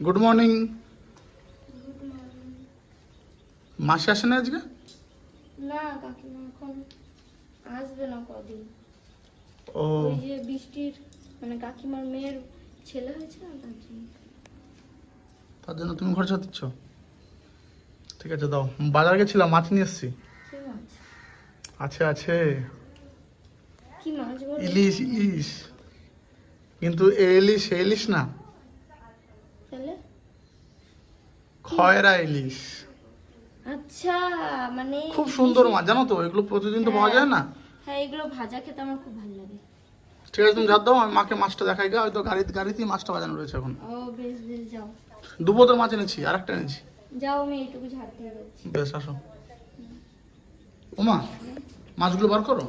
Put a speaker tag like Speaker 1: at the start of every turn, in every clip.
Speaker 1: Good morning. মাসি আসে না আজকে?
Speaker 2: না কাকিমা এখন আসবে না কদিন।
Speaker 1: ও
Speaker 2: ওই যে বৃষ্টির মানে কাকিমার মেয়ের ছেলে হয়েছে না
Speaker 1: তার জন্য তুমি খরচা দিচ্ছ? ঠিক আছে দাও। বাজার গেছিলাম, মাছ নিয়ে এসছি।
Speaker 2: কি মাছ?
Speaker 1: আছে আছে
Speaker 2: কি মাছ বলো?
Speaker 1: ইলিশ ইলিশ, কিন্তু এই ইলিশ এই ইলিশ না,
Speaker 2: তাহলে
Speaker 1: খয়রা ইলিশ।
Speaker 2: আচ্ছা মানে
Speaker 1: খুব সুন্দর মাছ, জানো তো, এগুলো প্রতিদিন তো পাওয়া যায় না।
Speaker 2: হ্যাঁ এগুলো ভাজা খেতে আমার খুব ভালো লাগে।
Speaker 1: ঠিক আছে তুমি যা দাও, আমি মাকে মাছটা দেখাই গা, হয়তো গাড়িতেই মাছটা বাজানো রয়েছে এখন।
Speaker 2: ও বেশ বেশ যাও।
Speaker 1: দুবোতল মাছ এনেছি, আর একটা এনেছি।
Speaker 2: যাও আমি এইটুকু ঝাড় দিয়ে যাচ্ছি।
Speaker 1: বেশ আসো। ওমা মাছগুলো বার করো।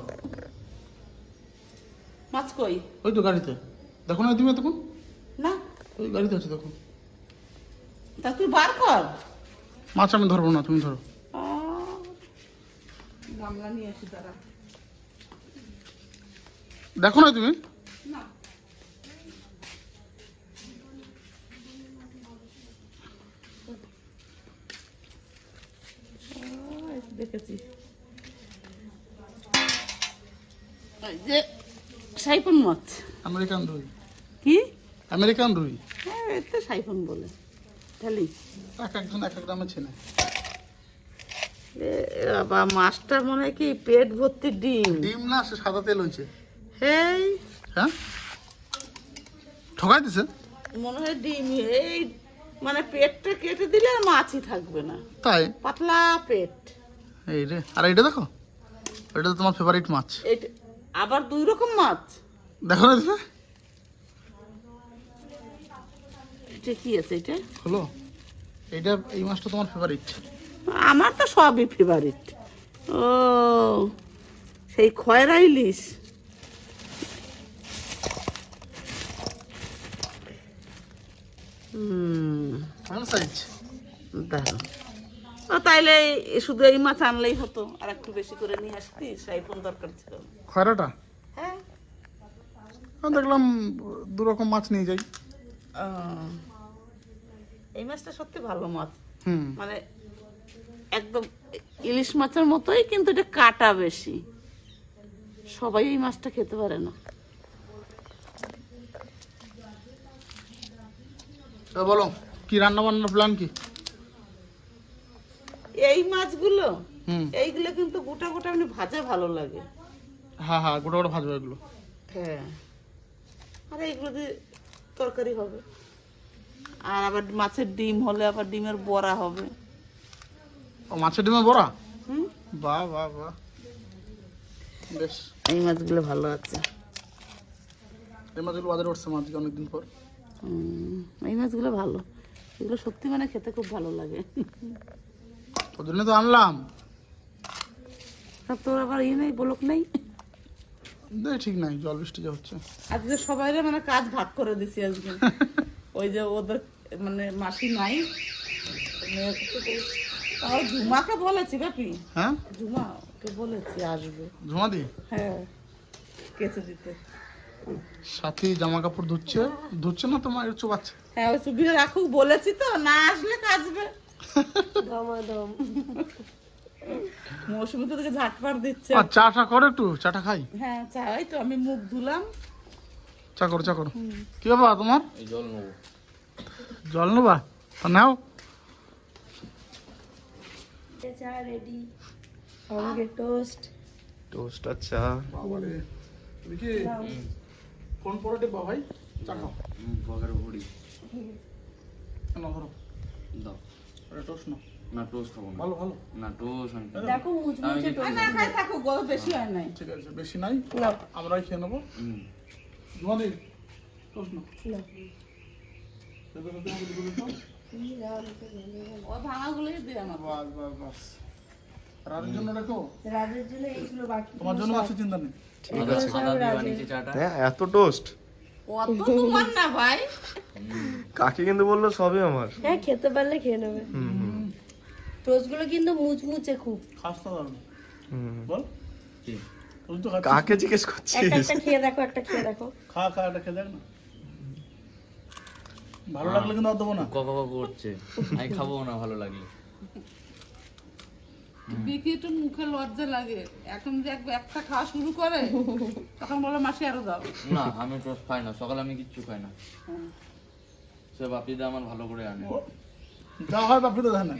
Speaker 3: মাছ কই?
Speaker 1: ওই তো গাড়িতে, দেখো না তুমি তখন?
Speaker 3: না
Speaker 1: ওই গাড়িতে আছে দেখো।
Speaker 3: তা তুই বার কর।
Speaker 1: মাছ আমি ধরবো না, তুমি ধরো।
Speaker 3: গামলা নিয়ে আসি তারা।
Speaker 1: দেখো না তুমি?
Speaker 3: না দেখেছি যে সাইফন মাছ।
Speaker 1: আমেরিকান রুই।
Speaker 3: কি
Speaker 1: আমেরিকান রুই?
Speaker 3: হ্যাঁ এতে সাইফন বলে। তাহলে
Speaker 1: একজন এক এক দামে চেনে।
Speaker 3: বাবা মাছটা মনে হয় কি পেট ভর্তি ডিম।
Speaker 1: ডিম না, সে সাদা তেল হয়েছে।
Speaker 3: হেই
Speaker 1: হ্যাঁ ঠকাই দিছে
Speaker 3: মনে হয় ডিম। এই মানে পেটটা কেটে দিলে আর মাছই থাকবে না,
Speaker 1: তাই।
Speaker 3: পাতলা পেট।
Speaker 1: এই রে, আর এইটা দেখো, এটা তো তোমার ফেভারিট মাছ।
Speaker 3: এটা আবার দুই রকম মাছ।
Speaker 1: দেখো না তুমি?
Speaker 3: এটা কি আছে? এটা
Speaker 1: হলো, এইটা এই মাছটা তোমার ফেভারিট।
Speaker 3: আমার তো সবই ফেভারিট। ও সেই খয়রা ইলিশ।
Speaker 1: কেমন সাইজ?
Speaker 3: দাঁড়াও, ও তাইলে শুধু এই মাছ আনলেই হতো, আর একটু বেশি করে নিয়ে আসতি। সাইফোন দরকার ছিল।
Speaker 1: খয়রাটা
Speaker 3: হ্যাঁ
Speaker 1: আমি দেখলাম দু রকম মাছ নিয়ে যাই।
Speaker 3: ও, এই মাছটা সত্যি ভালো মাছ।
Speaker 1: হুম
Speaker 3: মানে একদম ইলিশ মাছের মতোই, কিন্তু এটা কাটা বেশি। সবাই এই মাছটা খেতে পারে না।
Speaker 1: তা বলো, কি রান্না বান্নার প্ল্যান কি?
Speaker 3: এই মাছগুলো
Speaker 1: হুম
Speaker 3: এইগুলো কিন্তু গোটা গোটা এমনি ভাজা ভালো লাগে।
Speaker 1: হ্যাঁ হ্যাঁ, গোটা গোটা ভাজবো এগুলো।
Speaker 3: হ্যাঁ, আর এইগুলো দিয়ে তরকারি হবে। আর আবার মাছের ডিম হলে আবার ডিমের বড়া হবে।
Speaker 1: ও মাছের ডিমে বড়া?
Speaker 3: হুম,
Speaker 1: বাহ বাহ বাহ, বেশ।
Speaker 3: এই মাছগুলো ভালো আছে।
Speaker 1: এই মাছগুলো বাজারে উঠছে মাছ অনেকদিন পর।
Speaker 3: এই মাছগুলো ভালো। এগুলো সত্যি মানে খেতে খুব ভালো লাগে।
Speaker 1: ওর জন্য তো আনলাম।
Speaker 3: আর তোর আবার নেই, বলক নেই।
Speaker 1: ঠিক নাই, জল বৃষ্টি যা হচ্ছে।
Speaker 3: আজকে সবাই মানে কাজ ভাগ করে দিছি আজকে। ওই যে ওদের মানে মাসি নাই, আর ঝুমাকে বলেছি বাপি।
Speaker 1: হ্যাঁ
Speaker 3: ঝুমাকে বলেছি আসবে।
Speaker 1: ঝুমা দি
Speaker 3: হ্যাঁ কেচে দিতে।
Speaker 1: সাথী জামা কাপড় ধুচ্ছে না তোমার, একটু চুবাচ্ছে।
Speaker 3: হ্যাঁ ওই সুবিধা রাখুক বলেছি তো, না আসলে কাজবে।
Speaker 2: দমাদম।
Speaker 3: মৌসুমি তো তোকে ঝাটপাট দিচ্ছে।
Speaker 1: আর চাটা করো, একটু চাটা খাই।
Speaker 3: হ্যাঁ চা, এই তো আমি মুখ ধুলাম।
Speaker 1: চা করো চা করো। কি বাবা তোমার? জল নেবো। জল নেবা? নাও।
Speaker 2: চা রেডি, সঙ্গে টোস্ট।
Speaker 4: টোস্ট। আচ্ছা
Speaker 1: বাবারে, দেখি কোন পরোটে বা ভাই চা খাও।
Speaker 4: বগার ভুড়ি
Speaker 1: না ধরো
Speaker 4: দাও।
Speaker 1: এটা টোস্ট না।
Speaker 4: না টোস্ট খাবো না।
Speaker 1: ভালো ভালো।
Speaker 4: না টোস্ট আমি খাবো।
Speaker 2: দেখো মুচমুচে টোস্ট।
Speaker 3: না খাই থাকুক, গো বেশি হয় নাই।
Speaker 1: ঠিক আছে, বেশি নাই, আমরাই খেয়ে নেবো।
Speaker 4: হুম।
Speaker 1: তোমাদের টোস্ট না।
Speaker 3: ও ভাঙাগুলোই দে আমার।
Speaker 1: বাস বাস বাস, রাতের জন্য রেখো।
Speaker 2: রাজের জন্য এইগুলো বাকি।
Speaker 1: তোমার জন্য আছে, চিন্তা নেই।
Speaker 4: ঠিক আছে।
Speaker 2: সব রাজের।
Speaker 4: হ্যাঁ এত টোস্ট
Speaker 3: অত তোমার না ভাই।
Speaker 4: কাকি কিন্তু বললো সবই আমার।
Speaker 2: হ্যাঁ খেতে পারলে খেয়ে নেবে।
Speaker 4: হুম
Speaker 2: টোস্ট গুলো কিন্তু মুচমুচে খুব।
Speaker 1: খাস না দারুন।
Speaker 4: হুম।
Speaker 1: বল তুমি তো খাচ্ছিস।
Speaker 4: কাকে জিজ্ঞেস করছিস?
Speaker 2: একটা খেয়ে দেখো, একটা খেয়ে দেখো।
Speaker 1: খা খা, এটা খেয়ে দেখ না। ভালো লাগলে কিন্তু আর দেবো না।
Speaker 5: কক করছে, আমি খাবো না ভালো লাগলে।
Speaker 3: বিকি একটু মুখে লজ্জা লাগে, এখন যে একটা খাওয়া শুরু করে তখন বলে মাসি আরো দাও।
Speaker 5: না আমি টোস্ট খাই না, সকালে আমি কিচ্ছু খাই না। সে বাপিদা আমার ভালো করে আনে।
Speaker 1: যা হয় বাপিতে জানে,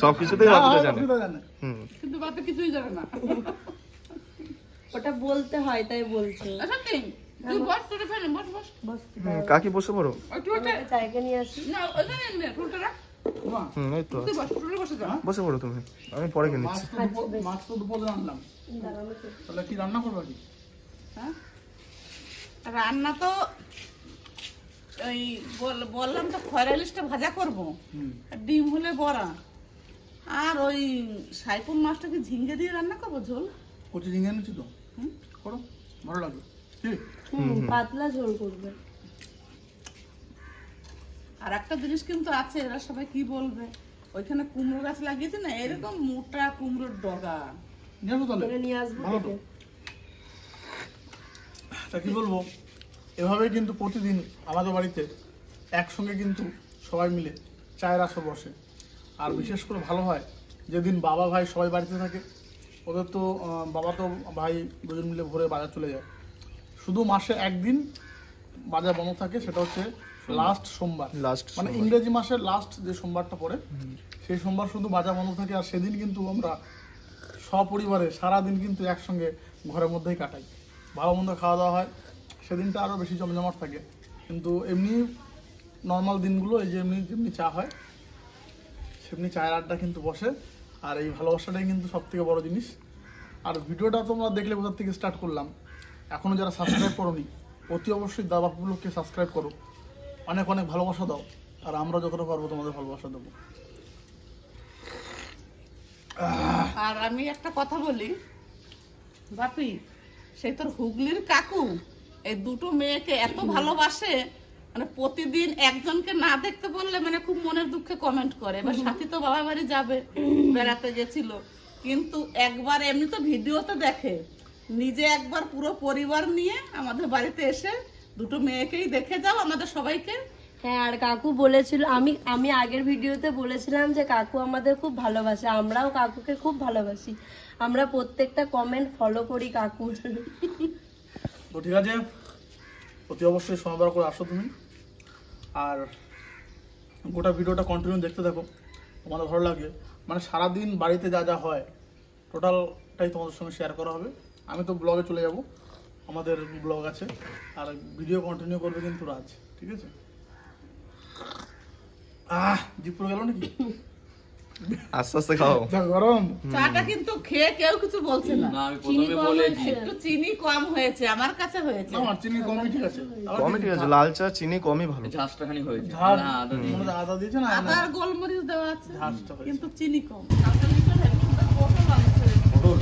Speaker 4: সবকিছুতেই
Speaker 1: যা
Speaker 4: বাপিটা
Speaker 1: হয়
Speaker 4: জানে।
Speaker 1: বাপিতে জানে।
Speaker 3: কিন্তু বাপে কিছুই জানে না।
Speaker 2: ওটা বলতে হয় তাই বলছো।
Speaker 3: আচ্ছা তুই বস, তোরে ফেলে বস বস।
Speaker 4: কাকি বসে পড়ো।
Speaker 3: একটু ওটা
Speaker 2: জায়গা নিয়ে আসি।
Speaker 3: না ওখানে নে, টুলটা রাখ।
Speaker 1: মা,
Speaker 4: এই তো
Speaker 3: তুই বস, টুলে বসে যা।
Speaker 4: বসে পড়ো তুমি, আমি পরে কিনে নিচ্ছি।
Speaker 1: মাছ তো দুপুরে আনলাম,
Speaker 2: দাঁড়ানো তো।
Speaker 1: তাহলে কি রান্না করবো কি?
Speaker 3: হ্যাঁ? রান্না তো ওই বললাম তো খয়রা ইলিশটা ভাজা করবো, আর ডিম হলে বড়া, আর ওই সাইপুর মাছটাকে ঝিঙ্গে দিয়ে রান্না করবো ঝোল।
Speaker 1: কচি ঝিঙে এনেছি তো, করো, ভালো লাগবে। কি?
Speaker 2: পাতলা ঝোল করবে।
Speaker 3: আর একটা জিনিস কিন্তু আছে, এরা সবাই কি বলবে, ওইখানে কুমড়ো গাছ লাগিয়েছে না, এরকম মোটা কুমড়োর ডগা।
Speaker 1: নিয়ে আসবো তাহলে,
Speaker 2: ওটা নিয়ে আসবো
Speaker 1: ভালো তো।
Speaker 2: কেটে।
Speaker 1: তা কি বলবো, এভাবেই কিন্তু প্রতিদিন আমাদের বাড়িতে একসঙ্গে কিন্তু সবাই মিলে চায়ের আসর বসে। আর বিশেষ করে ভালো হয় যেদিন বাবা ভাই সবাই বাড়িতে থাকে, ওদের তো বাবা তো ভাই দুজন মিলে ভোরে বাজার চলে যায়। শুধু মাসে একদিন বাজার বন্ধ থাকে, সেটা হচ্ছে লাস্ট সোমবার,
Speaker 4: লাস্ট
Speaker 1: মানে ইংরেজি মাসের লাস্ট যে সোমবারটা পড়ে সেই সোমবার শুধু বাজার বন্ধ থাকে। আর সেদিন কিন্তু আমরা সপরিবারে সারাদিন কিন্তু একসঙ্গে ঘরের মধ্যেই কাটাই, ভালো মন্দ খাওয়া দাওয়া হয়। সেদিনটা আরও বেশি জমজমাট থাকে। কিন্তু এমনি নর্মাল দিনগুলো এই যে এমনি যেমনি চা হয় সেমনি চায়ের আড্ডা কিন্তু বসে। আর এই ভালোবাসাটাই কিন্তু সব থেকে বড় জিনিস। আর ভিডিওটা তোমরা দেখলে কোথার থেকে স্টার্ট করলাম, এখনও যারা সাবস্ক্রাইব করোনি অতি অবশ্যই দাবাপুলোকে সাবস্ক্রাইব করো, অনেক অনেক ভালোবাসা দাও, আর আমরা যতটা পারবো তোমাদের ভালোবাসা দেবো।
Speaker 3: আর আমি একটা কথা বলি বাপি, সেই তোর হুগলির কাকু এই দুটো মেয়েকে এত ভালোবাসে, মানে প্রতিদিন একজনকে না দেখতে বললে মানে খুব মনের দুঃখে কমেন্ট করে। এবার সাথী তো বাবা বাড়ি যাবে, বেড়াতে গেছিল, কিন্তু একবার এমনি তো ভিডিওতে দেখে, নিজে একবার পুরো পরিবার নিয়ে আমাদের বাড়িতে এসে দুটো মেয়েকেই দেখে যাও আমাদের সবাইকে।
Speaker 2: হ্যাঁ, আর কাকু বলেছিল, আমি আগের ভিডিওতে বলেছিলাম যে কাকু আমাদের খুব ভালোবাসে, আমরাও কাকুকে খুব ভালোবাসি, আমরা প্রত্যেকটা কমেন্ট ফলো করি কাকুর।
Speaker 1: তো ঠিক আছে, অতি অবশ্যই সময় বার করে আসো তুমি, আর গোটা ভিডিওটা কন্টিনিউ দেখতে থাকো, তোমাদের ভালো লাগবে। মানে সারাদিন বাড়িতে যা যা হয় টোটালটাই তোমাদের সঙ্গে শেয়ার করা হবে। আমি তো ব্লগে চলে যাব, আমাদের ব্লগ আছে, আর ভিডিও কন্টিনিউ করবে কিন্তু রাজ, ঠিক আছে? জিপ পড়ে গেল নাকি?
Speaker 4: আস্তে আস্তে খাও।
Speaker 1: যা গরম।
Speaker 3: চাটা কিন্তু খেয়ে কেউ কিছু বলছে না,
Speaker 5: না আমি প্রথমে বলেছি
Speaker 3: একটু চিনি কম হয়েছে, আমার কাছে হয়েছে।
Speaker 1: আমার চিনি কমই ঠিক আছে,
Speaker 4: কমই ঠিক আছে, লাল চা চিনি কমই ভালো।
Speaker 5: ঝাঁসটা খানি হয়েছে।
Speaker 1: ঝাল
Speaker 5: না, আদা দিই।
Speaker 1: মনে হয় আদা দিয়েছে না?
Speaker 3: আদা আর গোলমরিচ দেওয়া আছে,
Speaker 1: ঝাঁসটা হয়েছে।
Speaker 3: কিন্তু চিনি কম। কালকে লিখে দেবে, কিন্তু পটল আনছে।
Speaker 1: পটল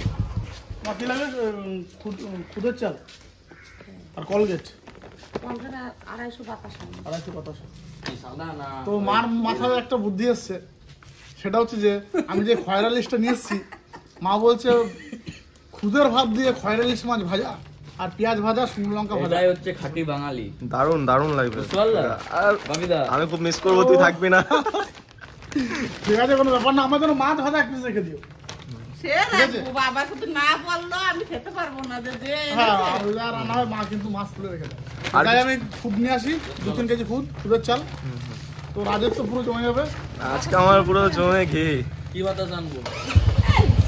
Speaker 1: আমার কি লাগে, খুদের চাল আর কলগেট
Speaker 3: পঞ্চাশ 250
Speaker 1: 250
Speaker 5: এই সাদা না
Speaker 1: তো মার মাথায় একটা বুদ্ধি এসছে, সেটা হচ্ছে যে আমি যে খয়রা ইলিশটা নিয়ে এসেছি, মা বলছে খুদের ভাত দিয়ে খয়রা ইলিশ মাছ ভাজা আর পেঁয়াজ ভাজা, শুকনো লঙ্কা ভাজা।
Speaker 5: এটাই হচ্ছে খাঁটি বাঙালি।
Speaker 4: দারুণ দারুণ লাগবে।
Speaker 5: বুঝতে পারলা?
Speaker 4: আর
Speaker 5: বাপিদা
Speaker 4: আমি খুব মিস করবো, তুই থাকবি না।
Speaker 1: ঠিক আছে, কোনো ব্যাপার না, আমার জন্য মাছ ভাজা এক পিস রেখে দিও।
Speaker 3: সে রাখবো, বাবা কিন্তু না বললো আমি খেতে পারবো না, যে যে
Speaker 1: হ্যাঁ,
Speaker 3: এনেছে।
Speaker 1: আর যা রান্না হয় মা কিন্তু মাছ তুলে রেখে দেয়।
Speaker 4: আর
Speaker 1: তাই আমি খুদ নিয়ে আসি 2-3 কেজি খুদের চাল, তো রাজের তো পুরো জমে যাবে।
Speaker 4: আজকে আমার পুরো জমে ঘি।
Speaker 5: কি বাতাস আনবো?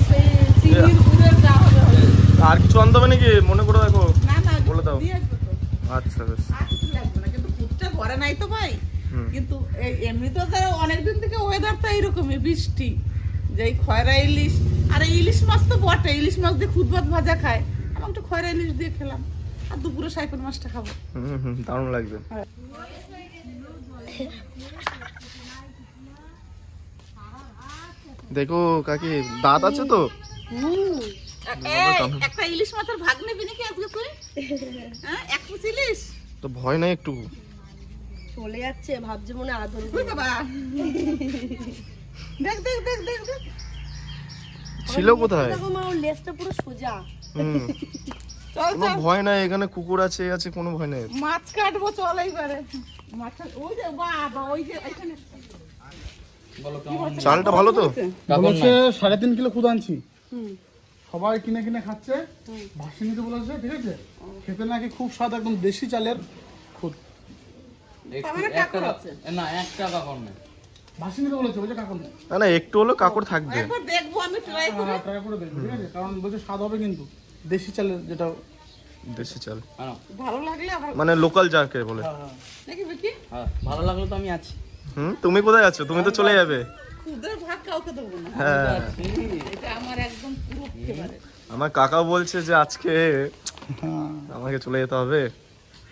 Speaker 3: সেই চিনির গুড়ের যা হবে হবে।
Speaker 4: আর কিছু আনতে হবে নাকি মনে করে দেখো।
Speaker 3: না না
Speaker 4: বলে দাও।
Speaker 3: দিয়ে আসবো তো।
Speaker 4: আচ্ছা বেশ।
Speaker 3: আর কিছু লাগবে না, কিন্তু দুধটা ঘরে নাই তো ভাই।
Speaker 4: হুম।
Speaker 3: কিন্তু এমনিতেও তো অনেকদিন থেকে ওয়েদার তো এইরকমই বৃষ্টি, যে এই খয়রা ইলিশ আর এই ইলিশ মাছ তো বটে, ইলিশ মাছ দিয়ে খুদ ভাত ভাজা খায়, আমি একটু খয়রা ইলিশ দিয়ে খেলাম, আর দুপুরে সাইফের মাছটা খাবো।
Speaker 4: দারুণ লাগবে। দেখো কাকি, দাঁত আছে তো?
Speaker 3: একটা ইলিশ মাছের ভাগ নেবি নাকি আজকে তুই? হ্যাঁ, এক পিস ইলিশ।
Speaker 4: তো ভয় নাই একটু?
Speaker 2: চলে যাচ্ছে, ভাবছে মনে আদর
Speaker 3: ওই বাবা, দেখ দেখ দেখ দেখ দেখ।
Speaker 4: ছিল কোথায়?
Speaker 2: দেখো মা, ওর লেজটা পুরো সোজা।
Speaker 3: চল
Speaker 4: কোনো
Speaker 3: চল
Speaker 4: ভয় নাই, এখানে কুকুর আছে এ আছে, কোনো ভয় নাই।
Speaker 3: মাছ কাটবো, চল এইবারে মাছ। ওই যে বাবা, ওই যে এখানে
Speaker 5: বলো কেমন?
Speaker 4: চালটা ভালো তো?
Speaker 1: বলেছে 3.5 কিলো খুদ আনছি,
Speaker 3: হুম।
Speaker 1: সবাই কিনে কিনে খাচ্ছে, ভাসি নিতে বলেছে, ঠিক আছে। খেতে নাকি খুব স্বাদ, একদম দেশি চালের খুদ।
Speaker 5: একটু
Speaker 3: আমার
Speaker 5: 1
Speaker 3: কাকড়
Speaker 5: টাকা
Speaker 3: আছে।
Speaker 5: না 1 টাকা কম নেই।
Speaker 1: ভাসি নিতে বলেছে, বলছে কাকড় নেই।
Speaker 4: না না, একটু হলো কাকড় থাকবে।
Speaker 3: একবার দেখবো আমি ট্রাই করে।
Speaker 1: হ্যাঁ, ট্রাই করে দেখবে, ঠিক আছে, কারণ বলছে স্বাদ হবে কিন্তু দেশি চালের যেটা।
Speaker 4: দেশি চাল
Speaker 5: হ্যাঁ
Speaker 3: ভালো লাগলে আবার
Speaker 4: মানে লোকাল যাকে বলে।
Speaker 1: হ্যাঁ হ্যাঁ।
Speaker 3: নাকি বিকি
Speaker 5: হ্যাঁ, ভালো লাগলো তো আমি আছি।
Speaker 4: তুমি কোথায় আছো? তুমি তো চলে যাবে।
Speaker 3: খুদের ভাগ কাউকে দেবো না,
Speaker 4: হ্যাঁ,
Speaker 3: এটা আমার একদম পুরো ফেভারিট।
Speaker 4: আমার কাকা বলছে যে আজকে
Speaker 1: হ্যাঁ।
Speaker 4: আমাকে চলে যেতে হবে।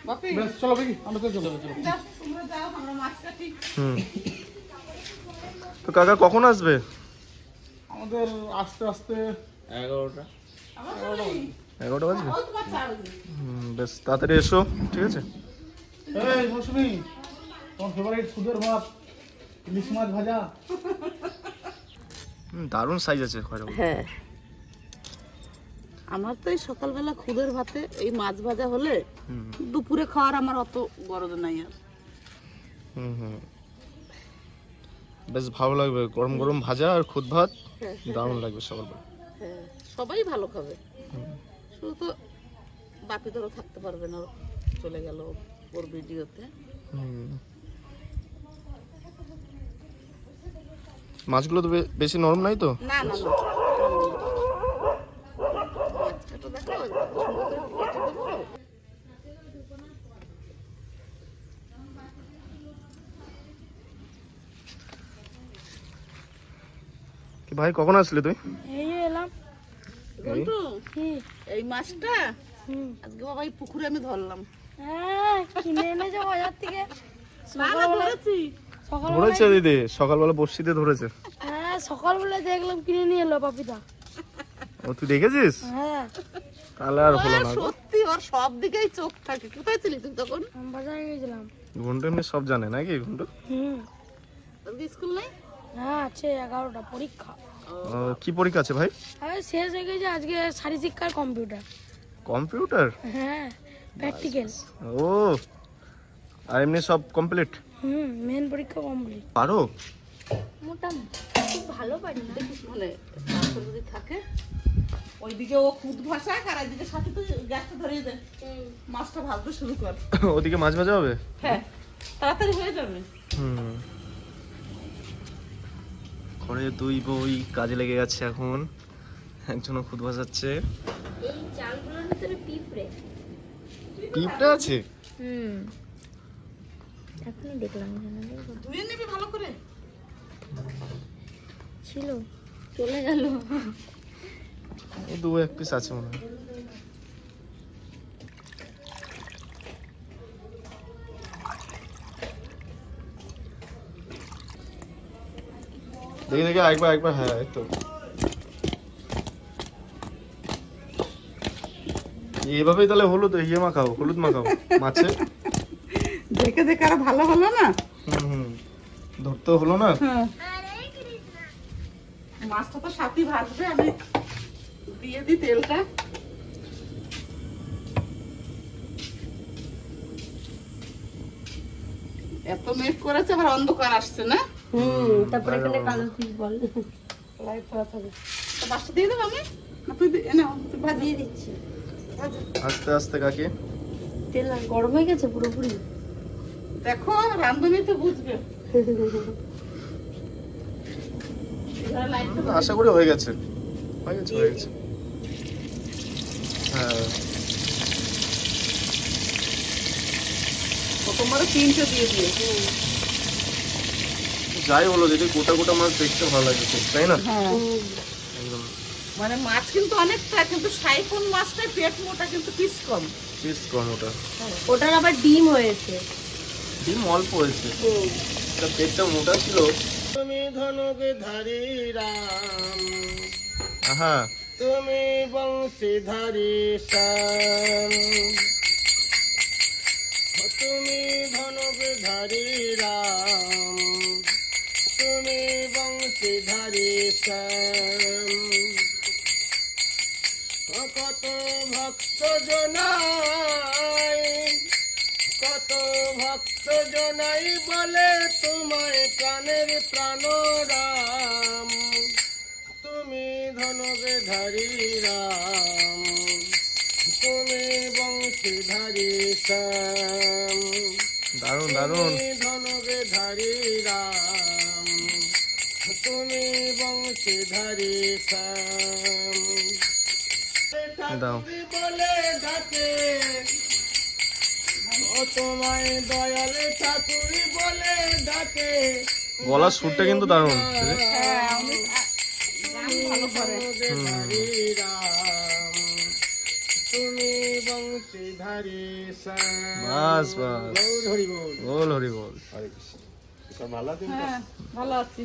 Speaker 3: বাপি
Speaker 1: বেশ, চলো দেখি, আমরা তো চলো চলো।
Speaker 3: যাও, তোমরা যাও, আমরা মাছ কাটি।
Speaker 4: হুম, তো কাকা কখন আসবে?
Speaker 1: আমাদের আস্তে আস্তে
Speaker 5: 11টা।
Speaker 3: আমার বাড়ি।
Speaker 4: 11টা বাজবে?
Speaker 3: ওই তোমার চাল।
Speaker 4: বেশ তাড়াতাড়ি এসো, ঠিক আছে।
Speaker 1: এই মৌসুমি, তোমার ফেভারিট খুদের ভাত, ইলিশ মাছ ভাজা।
Speaker 4: দারুণ সাইজ আছে খয়রা।
Speaker 3: হ্যাঁ, আমার তো এই সকালবেলা খুদের ভাতে এই মাছ ভাজা হলে
Speaker 4: হুম
Speaker 3: দুপুরে খাওয়ার আমার অত গরজ নাই আর।
Speaker 4: হুম হুম, বেশ ভালো লাগবে, গরম গরম ভাজা আর খুদ ভাত, দারুণ লাগবে সকালবেলা।
Speaker 3: হ্যাঁ, সবাই ভালো খাবে, শুধু তো বাপি ধরো থাকতে পারবে না, ও চলে গেল ওর ভিডিওতে।
Speaker 4: হুম। মাছগুলো তো বেশি নরম নাই তো?
Speaker 3: না না না, মাছ কাটা দেখো, সুন্দর করে কেটে দেবো।
Speaker 4: কি ভাই, কখন আসলে তুই?
Speaker 2: এই যে এলাম।
Speaker 3: রন্টু,
Speaker 2: কি?
Speaker 3: এই মাছটা
Speaker 2: হুম।
Speaker 3: আজকে বাবা এই পুকুরে আমি ধরলাম।
Speaker 2: হ্যাঁ, কিনে এনেছে বাজার থেকে।
Speaker 3: না না, ধরেছি।
Speaker 2: সকালবেলা
Speaker 4: ধরেছে দিদি, সকালবেলা বর্ষিতে ধরেছে।
Speaker 2: হ্যাঁ, সকালবেলা দেখলাম কিনে নিয়ে এলো পাপিতা।
Speaker 4: ও তুই দেখেছিস?
Speaker 2: হ্যাঁ,
Speaker 4: তাহলে আর হলো না গো।
Speaker 3: সত্যি ওর সব দিকেই চোখ থাকে। কোথায় ছিলি তুই তখন?
Speaker 2: আমি বাজারে গেছিলাম।
Speaker 4: ঘন্টু এমনি সব জানে নাকি ঘন্টু?
Speaker 2: হুম।
Speaker 3: আজকে স্কুল নাই?
Speaker 2: হ্যাঁ, আছে 11টা পরীক্ষা।
Speaker 4: ও, কি পরীক্ষা আছে ভাই?
Speaker 2: আরে শেষ হয়ে গেছে আজকে, শারীর শিক্ষার কম্পিউটার।
Speaker 4: কম্পিউটার?
Speaker 2: হ্যাঁ, প্র্যাকটিক্যাল।
Speaker 4: ও, আর এমনি সব কমপ্লিট?
Speaker 2: হুম, মেন পরীক্ষা কমপ্লিট।
Speaker 4: পারো?
Speaker 2: মোটামুটি খুব ভালো পারি না।
Speaker 3: দেখিস মানে মাছটা যদি থাকে, ওইদিকে ও খুদ ভাসাক আর এইদিকে সাথে তুই গ্যাসটা ধরিয়ে দে, মাছটা ভাজতে শুরু কর।
Speaker 4: ওদিকে মাছ ভাজা হবে?
Speaker 3: হ্যাঁ, তাড়াতাড়ি হয়ে যাবে।
Speaker 4: হুম। ঘরে দুই বই কাজে লেগে গেছে এখন, একজনও খুদ ভাসাচ্ছে।
Speaker 2: এই চালগুলোর ভিতরে পিঁপড়ে।
Speaker 4: পিঁপড়ে আছে?
Speaker 2: হুম, এখনই দেখলাম
Speaker 3: ধুয়ে নিবি ভালো করে।
Speaker 2: ছিল, চলে গেল।
Speaker 4: ও দু এক পিস আছে মনে হয়। দেখি দেখি, একবার একবার, হ্যাঁ এই তো। এইভাবেই তাহলে হলুদ মাখাও, হলুদ মাখাও মাছে।
Speaker 3: দেখে দেখে আরো ভালো হলো না?
Speaker 4: হুম হুম, ধরতে হলো না।
Speaker 3: হ্যাঁ, মাছটা তো সাথে ভাজবে, আমি দিয়ে দিই তেলটা। এত মেঘ করেছে, আবার অন্ধকার আসছে না?
Speaker 2: হুম, তারপরে এখানে কালো পিস বল।
Speaker 3: লাইট করা থাকবে। তো মাছটা দিয়ে দেবো আমি, না তুই এনে তুই ভাজিয়ে দিচ্ছি।
Speaker 4: আস্তে আস্তে কাকি।
Speaker 2: তেল গরম হয়ে গেছে পুরোপুরি।
Speaker 3: দেখো রান্ধুনি তো বুঝবে। এবার লাইটটা
Speaker 4: আশা করি হয়ে গেছে, হয়ে গেছে, হয়ে গেছে। হ্যাঁ,
Speaker 3: প্রথমবারে 3টে দিয়ে দিয়ে।
Speaker 4: যাই বলো দিদি, গোটা গোটা মাছ দেখতে ভালো লাগে খুব, তাই না?
Speaker 3: হ্যাঁ,
Speaker 4: একদম
Speaker 3: মানে মাছ কিন্তু অনেকটা, কিন্তু সাইফোন মাছটাই পেট মোটা, কিন্তু পিস কম।
Speaker 4: পিস কম ওটা।
Speaker 2: ওটার আবার ডিম হয়েছে।
Speaker 4: ডিম অল্প হয়েছে, এটা পেটটা মোটা ছিল। তুমি ধনুক ধারি রাম, আহা তুমি বংশীধারী শ্যাম, তুমি ধনুক ধারি রাম, তুমি বংশীধারী শ্যাম,
Speaker 6: কত ভক্ত জনাই, কত ভক্ত জনাই বলে তোমায় প্রাণের প্রাণরাম, তুমি ধনবে ধারী রাম, তুমি বংশীধারী শ্যাম,
Speaker 4: দারুণ দারুণ।
Speaker 6: তুমি ধনবে ধারী রাম, তুমি বংশীধারী শ্যাম,
Speaker 4: দাও।
Speaker 6: ঠাকুরি বলে ডাকে ও তোমায় দয়াল ঠাকুরি বলে ডাকে,
Speaker 4: গলার সুরটা কিন্তু দারুণ।
Speaker 3: হ্যাঁ, উনি গান ভালো করে।
Speaker 6: ধারী রাম, তুমি বংশীধারী শ্যাম।
Speaker 4: বাস বাস,
Speaker 6: গৌর হরি বল।
Speaker 4: বল হরি বল।
Speaker 6: সব ভালো আছেন তো?
Speaker 3: হ্যাঁ, ভালো আছি।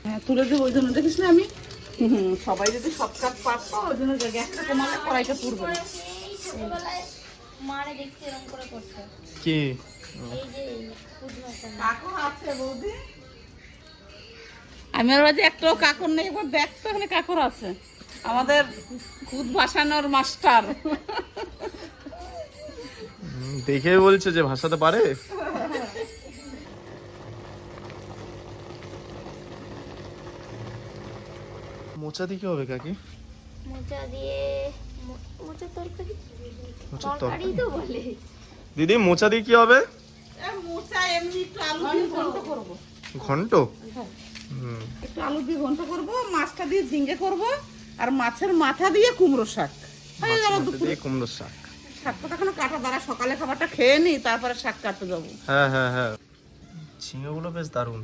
Speaker 3: হ্যাঁ, তুলে দেবো ওই জন্য, দেখিস না আমি সবাই যদি সব কাজ পারতো ওই জন্য গ্যাসটা কমালে কড়াইটা পুড়বে না।
Speaker 2: মারে দেখছি এরকম করে করছে,
Speaker 4: কি
Speaker 2: এই যে পুজো
Speaker 3: কাকর আছে বৌদি, আমার বাজে একটাও কাকর নেই, এবার দেখতো এখানে কাকর আছে, আমাদের খুদ ভাসানোর মাস্টার।
Speaker 4: দেখে বলছে যে ভাষাতে পারে। মোচা দিয়ে কি হবে কাকি?
Speaker 2: মোচা দিয়ে মোচা তরকারি,
Speaker 4: মোচার
Speaker 2: তরকারি তো বলে।
Speaker 4: দিদি মোচা দিয়ে কি হবে?
Speaker 3: মোচা এমনি একটু আলু দিয়ে ঘন্ট করবো,
Speaker 4: ঘন্ট? হুম,
Speaker 3: একটু আলু দিয়ে ঘন্ট করবো, মাছটা দিয়ে ঝিঙ্গে করবো, আর মাছের মাথা দিয়ে কুমড়ো শাক হয়ে গেল
Speaker 4: মাছের মাথা
Speaker 3: দুপুরে।
Speaker 4: দিয়ে কুমড়োর শাক।
Speaker 3: শাকটা তখন কাটা দ্বারা সকালে খাবারটা খেয়ে নি, তারপরে শাক কাটতে যাবো।
Speaker 4: হ্যাঁ হ্যাঁ হ্যাঁ, ঝিঙেগুলো বেশ দারুণ।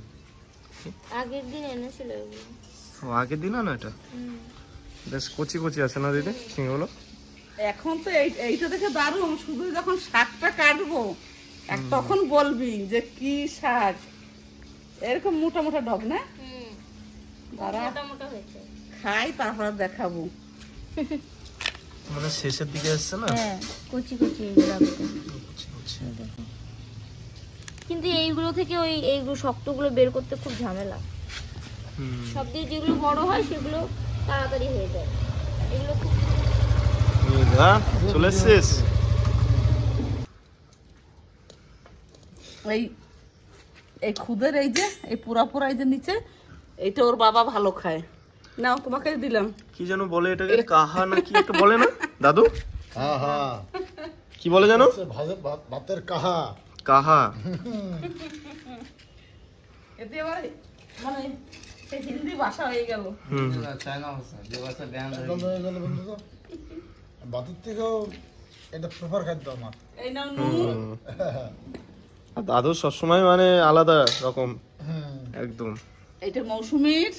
Speaker 2: আগের দিন এনেছিল এগুলো।
Speaker 4: ও, আগের দিন না এটা বেশ কচি কচি আছে না দিদি ঝিঙেগুলো?
Speaker 3: এখন তো এইটা দেখে দারুণ, শুধু যখন শাকটা কাটবো তখন বলবি যে কি শাক, এরকম মোটা মোটা ডগ না, দাঁড়া
Speaker 2: মোটা মোটা হয়েছে।
Speaker 3: খাই তারপর দেখাবো।
Speaker 4: মানে শেষের দিকে এসছে না?
Speaker 2: হ্যাঁ, কচি কচি এগুলো একদম।
Speaker 4: কচি কচি।
Speaker 2: কিন্তু এইগুলো থেকে ওই এইগুলো শক্তগুলো বের করতে খুব ঝামেলা।
Speaker 4: হুম,
Speaker 2: সব দিয়ে যেগুলো বড় হয় সেগুলো তাড়াতাড়ি হয়ে যায়, এগুলো খুব
Speaker 4: হ্যাঁ চলে এসছিস?
Speaker 3: এই এই খুদের এই যে এই পুরা পুরা এই যে নিচে, এইটা ওর বাবা ভালো খায়, নাও তোমাকে দিলাম।
Speaker 4: কি যেন বলে এটাকে, কাহা না কি একটা বলে না দাদু?
Speaker 6: হ্যাঁ হ্যাঁ,
Speaker 4: কি বলে জানো?
Speaker 6: ভাতের কাহা।
Speaker 4: কাহা।
Speaker 3: এতে এবার মানে সে হিন্দি ভাষা হয়ে গেল।
Speaker 4: হুম,
Speaker 5: চায়না ভাষা, যে ভাষা জ্ঞান
Speaker 6: এখন তো হয়ে গেল বন্ধু তো। ভাতের থেকেও এটা প্রেফার খাদ্য আমার।
Speaker 3: এই নাও নুন,
Speaker 4: আর দাদু সবসময় মানে আলাদা রকম
Speaker 6: হুম,
Speaker 4: একদম।
Speaker 3: এইটা মৌসুমীর।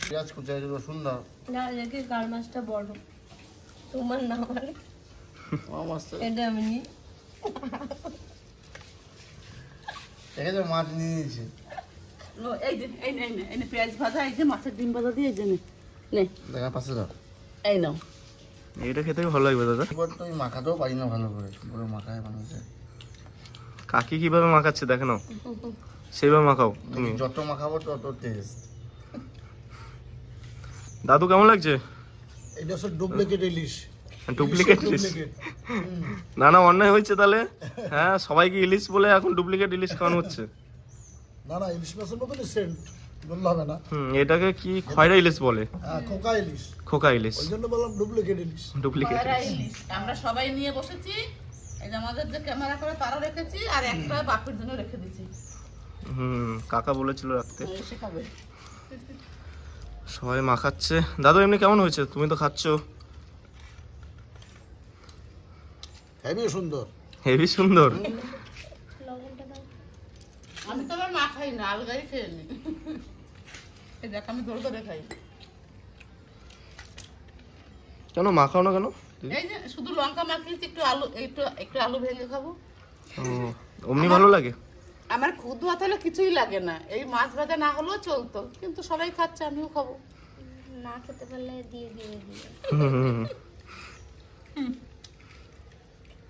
Speaker 6: পেঁয়াজ কুচাই রসুন দাও।
Speaker 2: না, দেখি কার মাছটা বড়, তোমার না আমার, এটা আমি নিই।
Speaker 6: দেখে মাছ নিয়ে নিয়েছি।
Speaker 3: এই যে এই নে, এই নে, এই নে পেঁয়াজ ভাজা, এই যে মাছের ডিম ভাজা দিয়ে এই যে নে, নে
Speaker 6: দেখা পাশে দাও।
Speaker 3: এই নাও।
Speaker 4: এটা খেতে ভালো লাগবে দাদা।
Speaker 6: এবার তো আমি মাখাতেও পারি না ভালো করে, পুরো মাখায় বানাচ্ছে।
Speaker 4: কাকি কিভাবে মাখাচ্ছে দেখে নাও, সেইভাবে মাখাও তুমি।
Speaker 6: যত মাখাবো তত টেস্ট।
Speaker 4: দাদু কেমন লাগছে?
Speaker 6: এটা হচ্ছে ডুপ্লিকেট ইলিশ।
Speaker 4: ডুপ্লিকেট ইলিশ? না না, অন্যায় হয়েছে তাহলে। হ্যাঁ, সবাইকে ইলিশ বলে এখন ডুপ্লিকেট ইলিশ খাওয়ানো হচ্ছে।
Speaker 6: না না, ইলিশ মাছের মতনই সেন্ট, বললে হবে না।
Speaker 4: হুম, এটাকে কি খয়রা ইলিশ বলে?
Speaker 6: খোকা ইলিশ,
Speaker 4: খোকা ইলিশ,
Speaker 6: ওই জন্য বললাম ডুপ্লিকেট ইলিশ।
Speaker 4: ডুপ্লিকেট
Speaker 3: খয়রা
Speaker 4: ইলিশ।
Speaker 3: ইলিশ। আমরা সবাই নিয়ে বসেছি, এই যে আমাদের যে ক্যামেরা করে তারও রেখেছি, আর একটা বাপির জন্য রেখে দিয়েছি,
Speaker 4: হুম, কাকা বলেছিল রাখতে।
Speaker 3: এসে খাবে।
Speaker 4: সবাই মাখাচ্ছে। দাদু এমনি কেমন হয়েছে? তুমি তো খাচ্ছ।
Speaker 6: হেবি সুন্দর।
Speaker 4: হেভি সুন্দর।
Speaker 3: আমি তো আবার মা খাই না, আলগাই খেয়ে নি। এই দেখ আমি ধরে ধরে খাই।
Speaker 4: কেন মাখাও না কেন?
Speaker 3: এই যে শুধু লঙ্কা মাখিয়েছি, একটু আলু, একটু আলু ভেঙে খাবো।
Speaker 4: ও, অমনি ভালো লাগে?
Speaker 3: আমার খুদ ভাত হলে কিছুই লাগে না, এই মাছ ভাজা না হলেও চলতো, কিন্তু সবাই খাচ্ছে আমিও খাবো।
Speaker 2: না খেতে পারলে দিয়ে দিয়ে দিয়ে।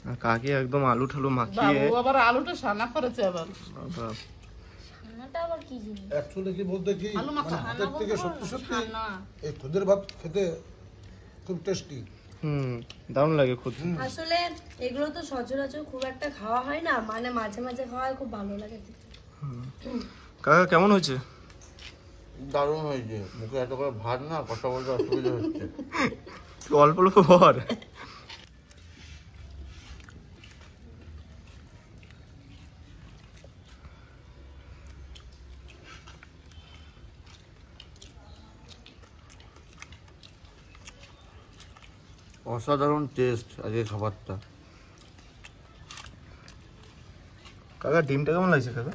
Speaker 4: আর কাকি একদম আলু ঠালু মাখিয়ে।
Speaker 3: বাবু আবার আলুটা সানা করেছে আবার।
Speaker 4: বাবা,
Speaker 7: ছানাটা আবার কি জিনিস?
Speaker 6: অ্যাকচুয়ালি কি বলতে কি
Speaker 3: আলু মাখা।
Speaker 6: মানে হাতের থেকে সত্যি সত্যি
Speaker 7: ছানা।
Speaker 6: এই খুদের ভাত খেতে খুব টেস্টি।
Speaker 4: দারুণ লাগে খুব।
Speaker 2: আসলে এগুলো তো সচরাচর খুব একটা খাওয়া হয় না, মানে মাঝে মাঝে খাওয়া হয়, খুব ভালো লাগে।
Speaker 4: কাকা কেমন হয়েছে?
Speaker 5: দারুণ হয়েছে, মুখে এত করে ভাত না, কথা বলতে অসুবিধা হচ্ছে।
Speaker 4: অল্প অল্প ভর।
Speaker 5: অসাধারণ টেস্ট আজকে খাবারটা।
Speaker 4: কাকা ডিমটা কেমন লাগছে কাকা?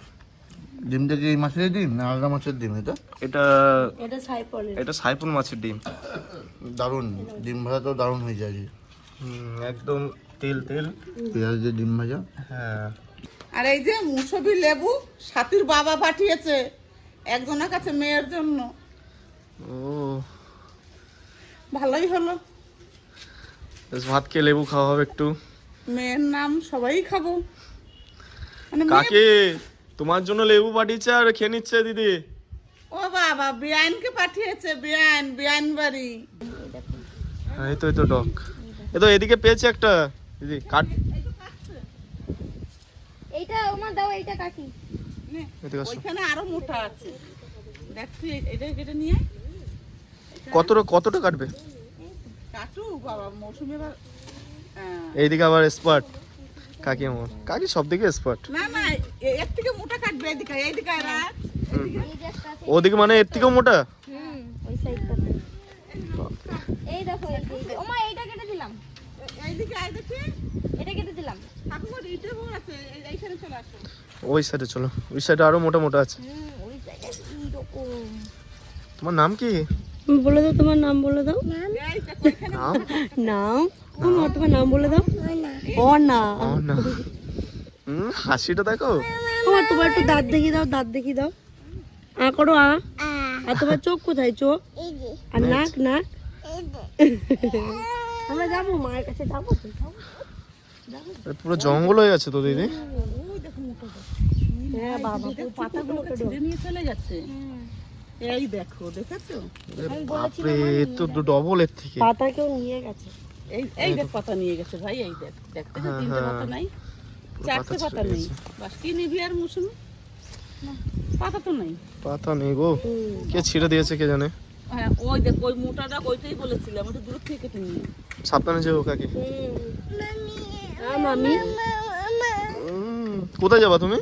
Speaker 5: ডিমটা কি এই মাছের ডিম না আলাদা মাছের ডিম? এটা
Speaker 4: এটা
Speaker 2: এটা সাইপলের।
Speaker 4: এটা সাইফুন মাছের ডিম।
Speaker 5: দারুণ, ডিম ভাজা তো দারুণ হয়েছে আজকে।
Speaker 4: একদম তেল তেল
Speaker 5: পেঁয়াজ দিয়ে ডিম ভাজা।
Speaker 4: হ্যাঁ।
Speaker 3: আর এই যে মুসবি লেবু সাথীর বাবা পাঠিয়েছে একজনের কাছে মেয়ের জন্য।
Speaker 4: ও
Speaker 3: ভালোই হলো,
Speaker 4: বেশ, ভাত খেয়ে লেবু খাওয়া হবে একটু।
Speaker 3: মেয়ের নাম সবাই খাবো। মানে মেয়ে-
Speaker 4: কাকে তোমার জন্য লেবু পাঠিয়েছে আর খেয়ে নিচ্ছে দিদি।
Speaker 3: ও বাবা, বিয়ানকে পাঠিয়েছে, বিয়ান বাড়ি।
Speaker 4: হ্যাঁ, এই তো ডক। এই তো এদিকে পেয়েছে একটা দিদি, কাট।
Speaker 7: এইটা আমার দাও, এইটা কাটি।
Speaker 3: নে,
Speaker 4: এদিকে আসো।
Speaker 3: ওইখানে আরো মোটা আছে, দেখ তুই এটা কেটে নিয়ে
Speaker 4: কতটা কাটবে?
Speaker 3: কাটু বাবা, মৌসুমি এবার
Speaker 4: এইদিকে আবার স্পট। কাকি আমার কাকি সব দিকে স্পট।
Speaker 3: না না, এর থেকে মোটা কাটবে, এইদিকে রাখ।
Speaker 7: এই যে একটা আছে।
Speaker 4: ওদিকে মানে এর থেকেও মোটা।
Speaker 7: ওই সাইডটাতে। এই দেখো, এই যে ওমা এইটা কেটে দিলাম।
Speaker 3: এইদিকে আয় দেখি,
Speaker 7: এটা কেটে দিলাম।
Speaker 3: ঠাকুমার ইটে বড় আছে, এইখানে চলে আসো।
Speaker 4: ওই সাইডে চলো, ওই সাইডে আরো মোটা মোটা আছে।
Speaker 7: ওই সাইডে এইরকম।
Speaker 4: তোমার নাম কি?
Speaker 2: বলে দাও, তোমার নাম বলে দাও।
Speaker 3: এই দেখো, এখানে
Speaker 4: নাম?
Speaker 2: নাম? তোমার নাম বলে দাও। ও না,
Speaker 4: ও না। হাসিটা দেখো।
Speaker 2: তোমার একটু দাঁত দেখিয়ে দাও, দাঁত দেখিয়ে দাও। করো আর তোমার চোখ কোথায়? চোখ আর নাক? আমরা যাবো মায়ের কাছে, যাবো।
Speaker 4: পুরো জঙ্গল হয়ে গেছে তো দিদি।
Speaker 2: হ্যাঁ বাবা,
Speaker 3: পাতাগুলো ছিঁড়ে নিয়ে চলে যাচ্ছে। এই দেখো, দেখেছো?
Speaker 4: বাপরে, এ তো ডবল এর থেকে।
Speaker 2: পাতা কেউ নিয়ে গেছে।
Speaker 3: এই দেখ, পাতা নিয়ে গেছে ভাই, এই দেখ, দেখতে তো
Speaker 4: হ্যাঁ,
Speaker 3: তিনটে
Speaker 4: হ্যাঁ।
Speaker 3: পাতা নাই,
Speaker 4: পুরো
Speaker 3: চারটে
Speaker 4: পাতা
Speaker 3: পাতা
Speaker 4: ছিঁড়ে
Speaker 3: নেই।
Speaker 4: গেছে।
Speaker 3: বাস কি নিবি আর মৌসুমি? পাতা তো নেই।
Speaker 4: পাতা নেই গো, কে ছিঁড়ে দিয়েছে কে জানে।
Speaker 3: হ্যাঁ, ওই দেখ, ওই মোটাটা ওইটাই বলেছিলাম, ওটা দূর থেকে কেটে নিয়ে।
Speaker 4: সাবধানে যেও কাকি।
Speaker 2: মামি,
Speaker 4: কোথায় যাবা তুমি?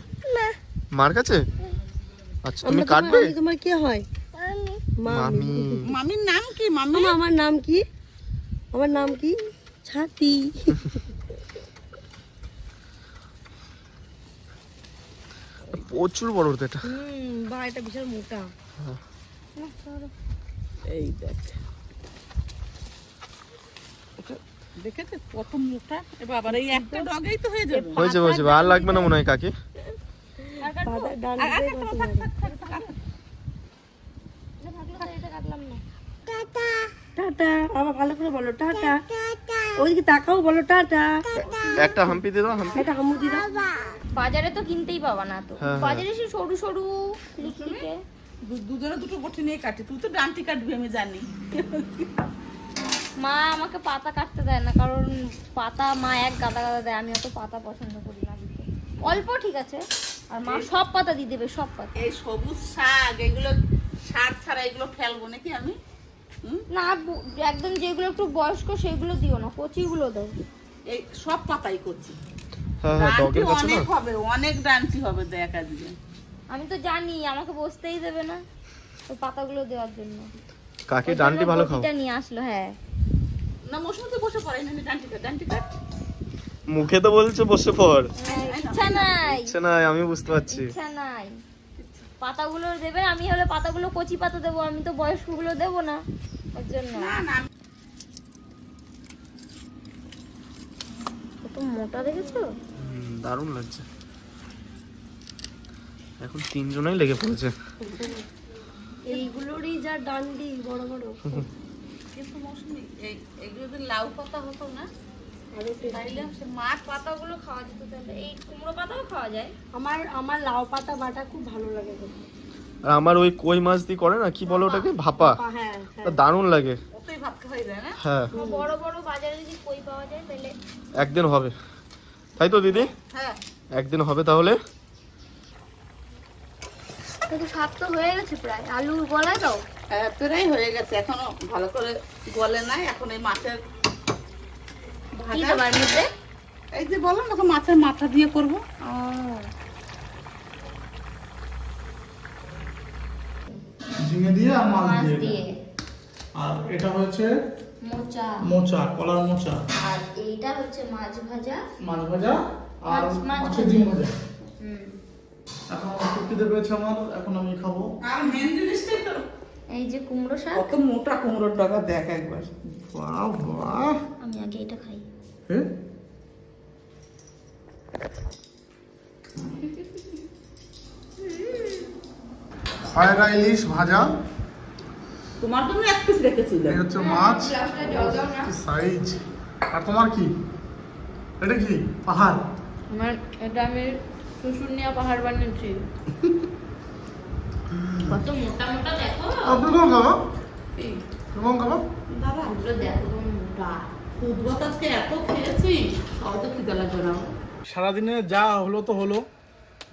Speaker 4: মার কাছে? আচ্ছা, তুমি কাটবে?
Speaker 2: তোমার কি হয়?
Speaker 4: মামি।
Speaker 3: মামির নাম কি? মামি
Speaker 2: আমার নাম কি? আমার নাম কি? ছাতি।
Speaker 4: প্রচুর বড় তো এটা।
Speaker 2: বা এটা বিশাল মোটা।
Speaker 3: এই দেখ, এটা দেখেছিস কত মোটা? এবার আবার এই একটা ডগেই তো হয়ে যাবে।
Speaker 4: হয়ে যাবে, আর লাগবে না মনে হয় কাকি।
Speaker 2: পাতা ডাল
Speaker 3: আর
Speaker 2: দিয়ে
Speaker 3: একটা
Speaker 2: বসে
Speaker 3: থাক,
Speaker 2: যাবে।
Speaker 3: থাক, থাক, থাক।
Speaker 7: এটা থাকলো তো এটা কাটলাম না।
Speaker 2: টাটা, আবার ভালো করে বলো টাটা। ওইদিকে তাকাও, বলো টাটা।
Speaker 4: একটা হাম্পি দিয়ে দাও, হাম্পি।
Speaker 2: এটা হামু দি দাও।
Speaker 7: বাজারে তো কিনতেই পাবা না তো।
Speaker 4: হ্যাঁ,
Speaker 7: বাজারে সে সরু সরু লিখলিকে।
Speaker 3: দুজনে দুটো বটি নিয়ে কাটি, তুই তো ডান্টি কাটবি আমি জানি।
Speaker 7: মা আমাকে পাতা কাটতে দেয় না, কারণ পাতা মা এক গাদা গাদা দেয়, আমি অত পাতা পছন্দ করি না দিতে। অল্প ঠিক আছে, আর মা সব পাতা দিয়ে দেবে, সব পাতা।
Speaker 3: এই সবুজ শাক, এগুলো সার ছাড়া এগুলো ফেলবো নাকি আমি?
Speaker 7: না একদম যেগুলো একটু বয়স্ক সেগুলো দিও না, কচিগুলো দাও।
Speaker 3: এই সব পাতাই করছি।
Speaker 4: হ্যাঁ,
Speaker 3: ডান্টি
Speaker 4: ডগের কাছে না।
Speaker 3: অনেক হবে, অনেক ডান্টি হবে দেখ আজকে।
Speaker 7: আমি তো জানি আমাকে বসতেই দেবে না ওই পাতাগুলো দেওয়ার জন্য।
Speaker 4: কাকি
Speaker 7: ওই
Speaker 4: ডান্টি
Speaker 7: জন্য
Speaker 4: ভালো খাও।
Speaker 7: বটিটা নিয়ে আসলো। হ্যাঁ,
Speaker 3: না মৌসুমি তো বসে পড়ে না, ডান্টি কাট।
Speaker 4: মুখে তো বলছে বসে পড়।
Speaker 7: ইচ্ছা নাই,
Speaker 4: আচ্ছা না, আমি বুঝতে পারছি।
Speaker 7: ইচ্ছা নাই। পাতাগুলো দেবে, আমি হলে পাতাগুলো কচি পাতা দেবো, আমি তো বয়স্কগুলো দেবো না, ওর জন্য।
Speaker 3: না না,
Speaker 7: কত মোটা দেখেছো?
Speaker 4: দারুণ লাগছে। এখন তিনজনেই লেগে পড়েছে।
Speaker 2: এইগুলোরই যা ডান্ডি বড় বড়।
Speaker 3: কিন্তু মৌসুমি এগুলো যদি লাউ পাতা হতো না,
Speaker 2: আরো tasty।
Speaker 7: তাইলে সে মাছ পাতাগুলো খাওয়া যেত, তাহলে এই কুমড়ো পাতাও খাওয়া যায়।
Speaker 2: আমার লাউ পাতা বাটা খুব ভালো লাগে খেতে।
Speaker 4: আর আমার ওই কই মাছ দিয়ে করে না, কি বলে ওটাকে, ভাপা,
Speaker 2: হ্যাঁ
Speaker 4: তা দারুণ লাগে।
Speaker 3: ওতেই ভাত হয়ে যায় না?
Speaker 4: হ্যাঁ
Speaker 7: বড় বড় বাজারে যদি কই পাওয়া যায় তাহলে
Speaker 4: একদিন হবে, তাই তো দিদি?
Speaker 3: হ্যাঁ।
Speaker 4: একদিন হবে তাহলে।
Speaker 7: কিন্তু স্বাদ তো হয়ে গেছে প্রায়। আলু গলায় দাও।
Speaker 3: হ্যাঁ, প্রায় হয়ে গেছে, এখনো ভালো করে গলে নাই। এখন এই মাছের
Speaker 7: কি
Speaker 3: ভাজা,
Speaker 7: দেবার মধ্যে?
Speaker 3: এই যে বললাম না মাছের মাথা দিয়ে করব।
Speaker 1: ঝিঙে দিয়ে আর মাছ
Speaker 7: মাছ
Speaker 1: দিয়ে।
Speaker 7: দিয়ে
Speaker 1: আর এটা হচ্ছে
Speaker 7: মোচা,
Speaker 1: মোচা, কলার মোচা,
Speaker 7: আর এইটা হচ্ছে মাছ ভাজা।
Speaker 1: মাছ ভাজা আর
Speaker 7: মাছ
Speaker 1: মাছের
Speaker 7: ভাজা।
Speaker 1: ডিম ভাজা।
Speaker 7: হুম।
Speaker 1: এখন আমার খুব খিদে পেয়েছে আমার, এখন আমি খাবো।
Speaker 3: আর মেন জিনিসটাই তো
Speaker 7: এই যে কুমড়ো শাক।
Speaker 3: কত মোটা কুমড়োর টাকা দেখ একবার।
Speaker 1: বাহ বাহ।
Speaker 7: আমি আগে এটা খাই।
Speaker 1: এ? খয়রা ইলিশ ভাজা,
Speaker 3: তোমার জন্য এক পিস রেখেছিলাম।
Speaker 1: এই হচ্ছে মাছ, সাইজ। আর তোমার কি? এটা কি পাহাড়?
Speaker 2: আমার এটা আমি শুশুনিয়া পাহাড় বানিয়েছি।
Speaker 7: কত মোটা মোটা দেখো।
Speaker 1: আপনি কোন খাবো?
Speaker 3: এই,
Speaker 1: কোন খাবো?
Speaker 3: দাঁড়া,
Speaker 7: ওগুলো দেখো কত মোটা।
Speaker 3: খুদ ভাত আজকে এত খেয়েছি, সবাই তো খিদে লাগবে না।
Speaker 1: সারাদিনে যা হলো তো হলো,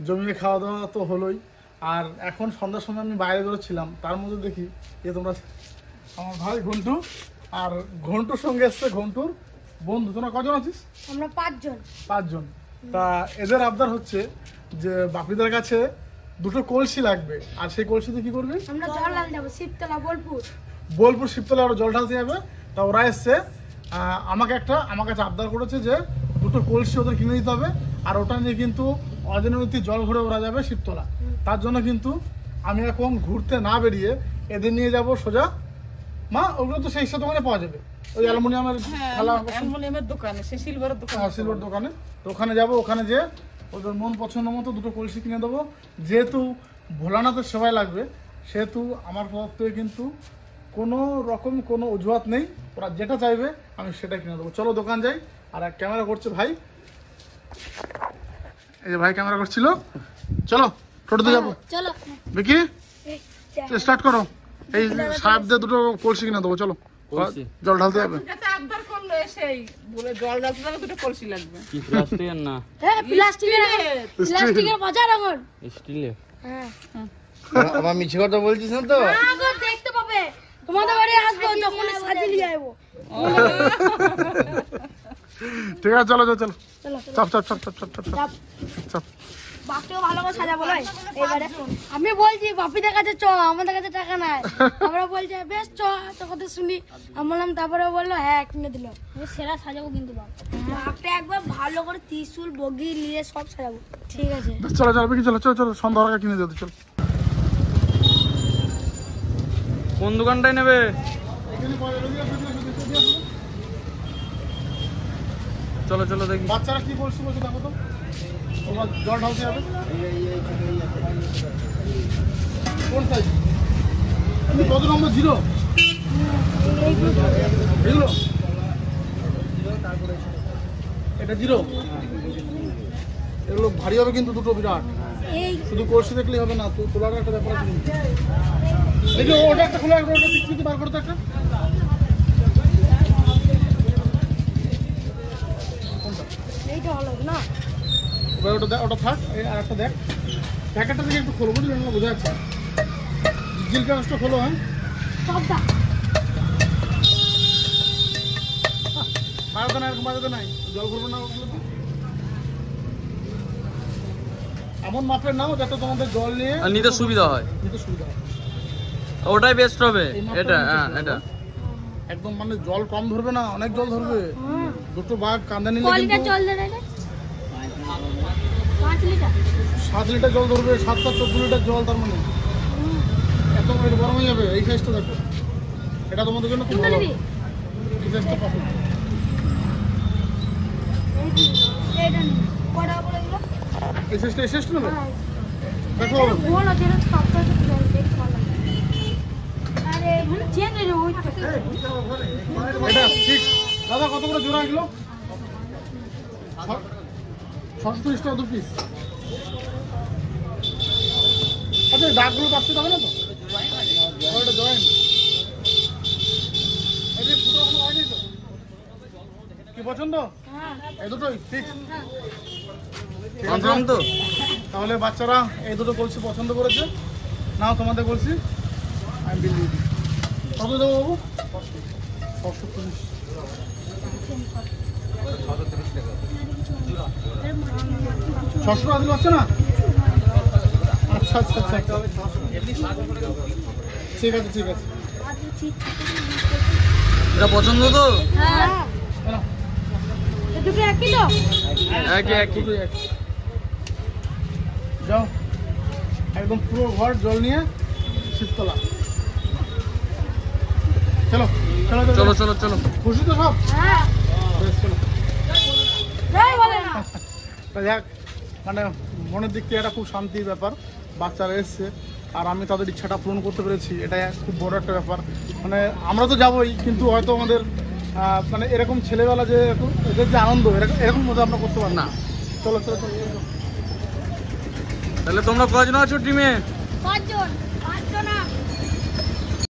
Speaker 1: জমিয়ে খাওয়া দাওয়া তো হলোই। আর এখন সন্ধ্যার সময় আমি বাইরে বেরোচ্ছিলাম, তার মধ্যে দেখি যে তোমরা, আমার ভাই ঘন্টু আর ঘন্টুর সঙ্গে এসছে ঘন্টুর বন্ধু। তোমরা কজন আছিস?
Speaker 2: আমরা 5 জন।
Speaker 1: 5 জন। তা এদের আবদার হচ্ছে যে বাপিদের কাছে দুটো কলসি লাগবে, আর সেই কলসিতে কি করবে?
Speaker 2: আমরা জল আনতে যাবো শিবতলা, বোলপুর।
Speaker 1: বোলপুর শিবতলা আরো জল ঢালতে যাবে। তা ওরা এসছে, আমার কাছে আবদার করেছে যে দুটো কলসি ওদের কিনে দিতে হবে, আর ওটা নিয়ে কিন্তু অজনবতী জল ভরে ওরা যাবে শিবতলা। তার জন্য কিন্তু আমি এখন ঘুরতে না বেরিয়ে এদের নিয়ে যাব সোজা। মা, ওগুলো তো সেই দোকানে পাওয়া যাবে, ওই অ্যালুমিনিয়ামের থালা,
Speaker 3: অ্যালুমিনিয়ামের দোকানে, সে সিলভারের দোকানে।
Speaker 1: সিলভার দোকানে। তো ওখানে যাবো, ওখানে যে ওদের মন পছন্দ মতো দুটো কলসি কিনে দেবো। যেহেতু ভোলানাথের সেবায় লাগবে, সেহেতু আমার তরফ থেকে কিন্তু কোনো রকম কোনো অজুহাত নেই, ওরা যেটা চাইবে আমি সেটা কিনে দেবো। চলো দোকান যাই। আর এক ক্যামেরা করছে ভাই, এই যে ভাই ক্যামেরা করছিল। চলো টোটোতে যাবো।
Speaker 2: চলো
Speaker 1: দেখি স্টার্ট করো। এই সাহেবদের দুটো কলসি কিনে দেবো, চলো
Speaker 5: কলসি?
Speaker 1: জল ঢালতে যাবে।
Speaker 3: ঠিক আছে, আবদার করলো এসেই, বলে জল ঢালতে যাবে, দুটো কলসি লাগবে।
Speaker 5: কি প্লাস্টিকের না
Speaker 2: হ্যাঁ, প্লাস্টিকের বাজার এখন।
Speaker 5: স্টিলের?
Speaker 2: হ্যাঁ,
Speaker 6: আমার মিছে কথা বলছিস না তো?
Speaker 2: আগে দেখতে পাবে, তোমাদের বাড়ি আসবো যখন সাথে নিয়ে যাবো।
Speaker 1: ঠিক আছে, চলো চলো চলো,
Speaker 2: চলো
Speaker 1: চাপ চাপ চাপ চাপ চাপ চাপ চাপ চাপ।
Speaker 2: বাপকেও ভালো করে সাজাবো নয় এবারে। আমি বলছি বাপিদের কাছে চ, আমাদের কাছে টাকা নাই। আমরা বলছি বেশ চ, তো কথা শুনি। আমি বললাম, তারপরে বললো হ্যাঁ কিনে দিল।
Speaker 7: সেরা সাজাবো কিন্তু বাবা।
Speaker 2: বাপটা একবার ভালো করে ত্রিশুল বগি নিয়ে সব সাজাবো। ঠিক আছে,
Speaker 1: চলো চলো বিকি, চলো চলো চলো, সন্ধ্যা হওয়ার আগে কিনে দিতে চলো।
Speaker 5: কোন দোকানটায় নেবে? চলো চলো দেখি।
Speaker 1: বাচ্চারা কি বলছে বলছে দেখো তো, ওরা জল ঢালতে যাবে। কোন সাইজ? কত নম্বর? 0 এগুলো, এটা 0। এগুলো ভারী হবে কিন্তু দুটো বিরাট। শুধু কলসি দেখলেই হবে না, তোলার একটা ব্যাপার আছে কিন্তু। এই যে ওটা একটা খোলা, ওটা বিক্রিতে বার করতে একটা।
Speaker 2: এইটা ভালো না?
Speaker 1: এবার ওটা থাক, আর একটা দেখ, প্যাকেটটা থেকে একটু খোলো, বুঝলি না? বোঝা যাচ্ছে জিল কাগজটা খোলো। হ্যাঁ,
Speaker 2: সবটা
Speaker 1: বাজাতে না, এরকম বাজাতে নাই, জল ভরবো না ওগুলোতে। এমন মাপের নাও যাতে তোমাদের জল নিয়ে
Speaker 5: আর নিতে সুবিধা হয়,
Speaker 1: নিতে সুবিধা হয়।
Speaker 5: ওটাই বেস্ট হবে।
Speaker 1: এই মাপটা
Speaker 5: এটা
Speaker 1: নিতে
Speaker 5: হ্যাঁ,
Speaker 1: সুবিধা
Speaker 5: এটা
Speaker 1: হবে। একদম মানে জল কম ধরবে না, অনেক জল ধরবে। দুটো বাঘ কান্দা নিলে
Speaker 2: কলিটা
Speaker 1: কিন্তু
Speaker 2: জল দেয় রে 5 লিটার।
Speaker 1: 7 লিটার জল ধরবে, 7-14 লিটার জল। তার মানে এত এটা গরম হয়ে যাবে। এই সাইজটা দেখো, এটা তোমাদের জন্য খুব ভালো হবে। এই সাইজটা পারফেক্ট।
Speaker 2: এইটা নি কটা বলে দিল?
Speaker 1: এই সাইজটা নেবে দেখো।
Speaker 2: এটা গোল আছে, এটা সবটা জল দেখ ভালো। আরে চেন রে ওইটা।
Speaker 1: এটা ঠিক দাদা, কত করে জোড়া এগুলো? 630 টাকা 2 পিস। আচ্ছা দাগগুলো কাটতে হবে না তো? ওটা জয়েন্ট। এই যে ফুটো কোনো হয়নি তো? কি পছন্দ? এই দুটোই ঠিক।
Speaker 5: কনফার্ম তো?
Speaker 1: তাহলে বাচ্চারা এই দুটো কলসি পছন্দ করেছে। নাও তোমাদের কলসি, আমি বিল দিয়ে দিই। কত দেবো বাবু? 630। 600 টাকা দিলে হচ্ছে না? আচ্ছা আচ্ছা আচ্ছা আচ্ছা। ঠিক আছে ঠিক আছে।
Speaker 5: এটা পছন্দ তো?
Speaker 7: হ্যাঁ
Speaker 1: এনাও,
Speaker 7: দুটো 1 কিলো।
Speaker 5: একই
Speaker 1: দুটোই এক। যাও একদম পুরো ঘর জল নিয়ে শীততলা। চলো চলো
Speaker 5: চলো চলো চলো।
Speaker 1: খুশি তো সব?
Speaker 7: হ্যাঁ
Speaker 1: বেশ, চলো।
Speaker 7: যাই বলে না।
Speaker 1: তা যাক, মানে মনের দিক থেকে এটা খুব শান্তির ব্যাপার। বাচ্চারা এসছে আর আমি তাদের ইচ্ছাটা পূরণ করতে পেরেছি, এটা খুব বড় একটা ব্যাপার। মানে আমরা তো যাবোই, কিন্তু হয়তো আমাদের মানে এরকম ছেলেবেলা যে এদের যে আনন্দ এরকম মধ্যে আমরা করতে পারি না। চলো চলো চলো চলো।
Speaker 5: তাহলে তোমরা কজন আছো টিমে?
Speaker 7: 5 জন।